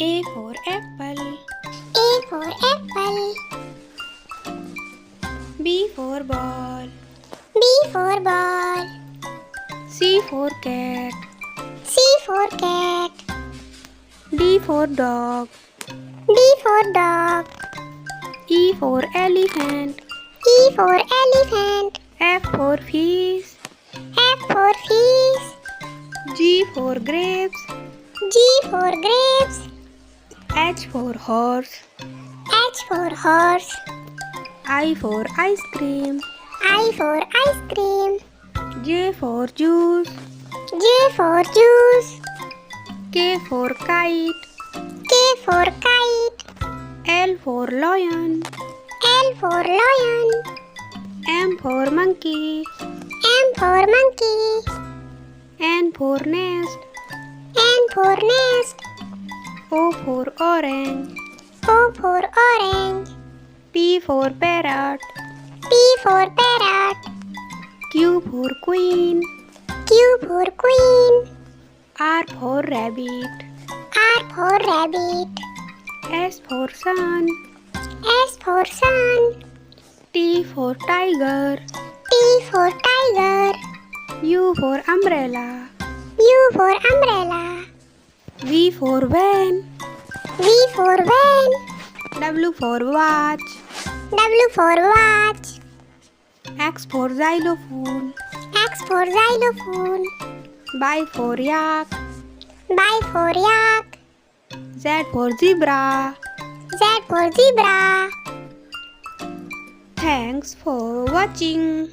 A for apple. A for apple. B for ball. B for ball. C for cat. C for cat. D for dog. D for dog. E for elephant. E for elephant. F for fish. F for fish. G for grapes. G for grapes. H for horse. H for horse. I for ice cream. I for ice cream. J for juice. J for juice. K for kite. K for kite. L for lion. L for lion. M for monkey. M for monkey. N for nest. N for nest. O for orange. O for orange. P for parrot. P for parrot. Q for queen. Q for queen. R for rabbit. R for rabbit. S for sun. S for sun. T for tiger. T for tiger. U for umbrella. U for umbrella. V for van. V for van. W for watch. W for watch. X for xylophone. X for xylophone. Y for yak. Y for yak. Z for zebra. Z for zebra. Thanks for watching.